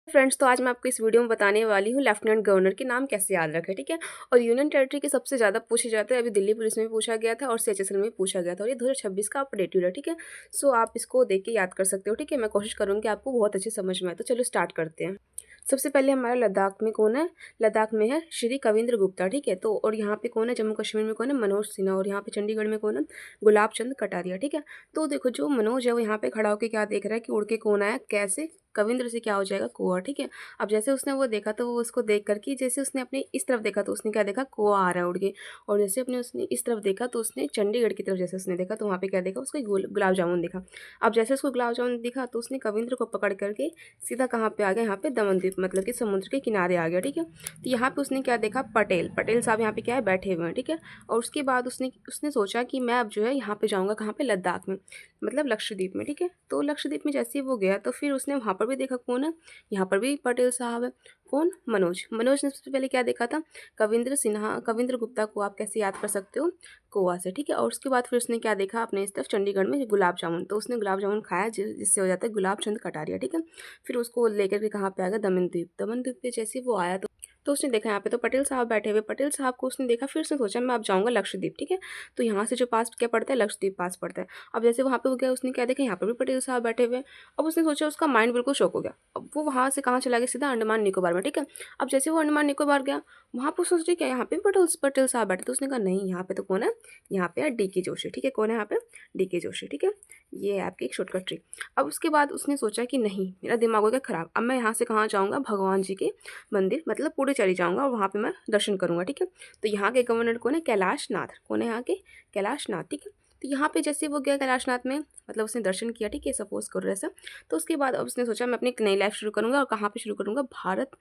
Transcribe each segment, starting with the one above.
Friends, तो आज मैं आपको इस वीडियो में बताने वाली हूँ लेफ्टिनेंट गवर्नर के नाम कैसे याद रखें। ठीक है। और यूनियन टेरिटरी के सबसे ज़्यादा पूछे जाते हैं। अभी दिल्ली पुलिस में भी पूछा गया था और सीएचएसएल में भी पूछा गया था और ये 2026 का अपडेटेड है। ठीक है। सो आप इसको देख के याद कर सकते हो। ठीक है। मैं कोशिश करूँगी आपको बहुत अच्छे समझ में आए। तो चलो स्टार्ट करते हैं। सबसे पहले हमारा लद्दाख में कौन है? लद्दाख में है श्री कविंद्र गुप्ता। ठीक है। तो और यहाँ पे कौन है? जम्मू कश्मीर में कौन है? मनोज सिन्हा। और यहाँ पे चंडीगढ़ में कौन है? गुलाब चंद कटारिया। ठीक है। तो देखो, जो मनोज है वो यहाँ पे खड़ा होकर क्या देख रहा है कि उड़ के कौन आया, कैसे? कविंद्र से क्या हो जाएगा? कौआ। ठीक है। अब जैसे उसने वो देखा तो वो उसको देख करके, जैसे उसने अपने इस तरफ देखा तो उसने क्या देखा? कौआ आ रहा है उड़ के। और जैसे अपने उसने इस तरफ देखा तो उसने चंडीगढ़ की तरफ जैसे उसने देखा तो वहाँ पे क्या देखा? उसको गुलाब जामुन दिखा। अब जैसे उसको गुलाब जामुन दिखा तो उसने कविंद्र को पकड़ करके सीधा कहाँ पे आ गया? यहाँ पे दमनदीप, मतलब कि समुद्र के किनारे आ गया। ठीक है। तो यहाँ पे उसने क्या देखा? पटेल। पटेल साहब यहाँ पे क्या है? बैठे हुए हैं। ठीक है। और उसके बाद उसने उसने सोचा कि मैं अब जो है यहाँ पे जाऊँगा, कहाँ पे? लद्दाख में, मतलब लक्षद्वीप में। ठीक है। तो लक्षद्वीप में जैसे ही वो गया तो फिर उसने वहाँ पर भी देखा कौन है? यहाँ पर भी पटेल साहब है। कौन? मनोज। मनोज ने सबसे पहले क्या देखा था? कविंद्र सिन्हा, कविंद्र गुप्ता को आप कैसे याद कर सकते हो? कौआ से। ठीक है। और उसके बाद फिर उसने क्या देखा अपने इस तरफ चंडीगढ़ में? गुलाब जामुन। तो उसने गुलाब जामुन खाया जिससे हो जाता है गुलाब चंद कटारिया। ठीक है। फिर उसको लेकर के कहाँ पे आ गया? दमनदीप। दमनदीप पे जैसे ही वो आया तो उसने देखा यहाँ पे तो पटेल साहब बैठे हुए। पटेल साहब को उसने देखा, फिर उसने सोचा मैं अब जाऊँगा लक्षद्वीप। ठीक है। तो यहाँ से जो पास क्या पड़ता है? लक्षद्वीप पास पड़ता है। अब जैसे वहाँ पे हो गया, उसने क्या देखा? यहाँ पर भी पटेल साहब बैठे हुए हैं। अब उसने सोचा, उसका माइंड बिल्कुल शॉक हो गया। अब वो वहाँ से कहाँ चला गया? सीधा अंडमान निकोबार में। ठीक है। अब जैसे वो अंडमान निकोबार गया, वहाँ पर उसने सोचा क्या यहाँ पे भी पटेल पटेल साहब बैठे? तो उसने कहा नहीं, यहाँ पे तो कौन है? यहाँ पे है डीके जोशी। ठीक है। कौन है यहाँ पे? डीके जोशी। ठीक है। ये है आपकी एक शॉर्टकट ट्रिक। अब उसके बाद उसने सोचा कि नहीं, मेरा दिमाग हो गया खराब, अब मैं यहाँ से कहाँ जाऊँगा? भगवान जी के मंदिर, मतलब पुडुचेरी जाऊँगा और वहाँ पे मैं दर्शन करूँगा। ठीक है। तो यहाँ के गवर्नर कौन है? कैलाश नाथ। कौन है यहाँ के? कैलाश नाथ। ठीक है। तो यहाँ पे जैसे वो गया कैलाश नाथ में, मतलब उसने दर्शन किया। ठीक है। सपोज करो ऐसा। तो उसके बाद अब उसने सोचा मैं अपनी एक नई लाइफ शुरू करूँगा। और कहाँ पे शुरू करूँगा? भारत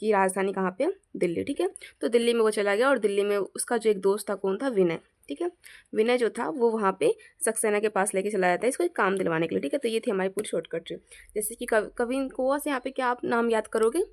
की राजधानी कहाँ पे है? दिल्ली। ठीक है। तो दिल्ली में वो चला गया और दिल्ली में उसका जो एक दोस्त था, कौन था? विनय। ठीक है। विनय जो था वो वहाँ पे सक्सेना के पास लेके चला जाता है इसको एक काम दिलवाने के लिए। ठीक है। तो ये थी हमारी पूरी शॉर्टकट ट्रिक। जैसे कि कविन कोआ से यहाँ पे क्या आप नाम याद करोगे?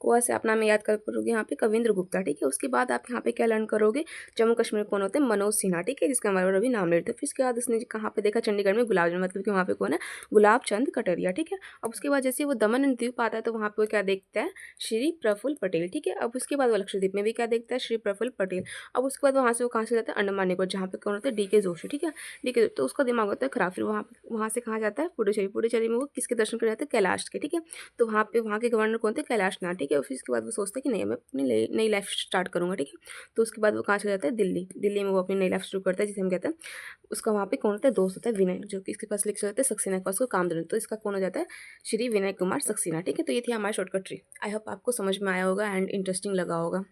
कोआ से आप नाम याद करोगे यहाँ पे कविंद्र गुप्ता। ठीक है। उसके बाद आप यहाँ पे क्या लर्न करोगे? जम्मू कश्मीर में कौन होते हैं? मनोज सिन्हा। ठीक है। जिसका हमारे अभी नाम ले रहे थे। फिर उसके बाद उसने कहाँ पे देखा? चंडीगढ़ में गुलाब जामुन, मतलब कि वहाँ पे कौन है? गुलाब चंद कटरिया। ठीक है। अब उसके बाद जैसे वो दमन एंड द्वीप आता है तो वहाँ पे वो क्या देखता है? श्री प्रफुल्ल पटेल। ठीक है। अब उसके बाद वो लक्षद्वीप में भी क्या देखता है? श्री प्रफुल्ल पटेल। अब उसके बाद वहाँ से वो कहाँ से जाता है? अंडमान निकोबार, जहाँ पे कौन होता है? डीके जोशी। ठीक है। डीके, तो उसका दिमाग होता है खराब। फिर वहाँ से कहाँ जाता है? पुडुचेरी। पुडुचेरी में वो किसके दर्शन कर जाते हैं? कैलाश के। ठीक है। तो वहाँ पे वहाँ के गवर्नर कौन थे? कैलाश नाथ। ठीक है। फिर उसके बाद वो सोचता है कि नहीं, मैं अपनी नई लाइफ स्टार्ट करूँगा। ठीक है। तो उसके बाद वो कहाँ चला जाता है? दिल्ली। दिल्ली में वो अपनी नई लाइफ शुरू करता है, जिसे हम कहते हैं, उसका वहाँ पे कौन होता है? दोस्त होता है विनय, जो कि इसके पास लेके चला जाता है सक्सेना के पास को काम देने। तो इसका कौन हो जाता है? श्री विनय कुमार सक्सेना। ठीक है। तो ये थी हमारी शॉर्टकट ट्री। आई होप आपको समझ में आया होगा एंड इंटरेस्टिंग लगा होगा।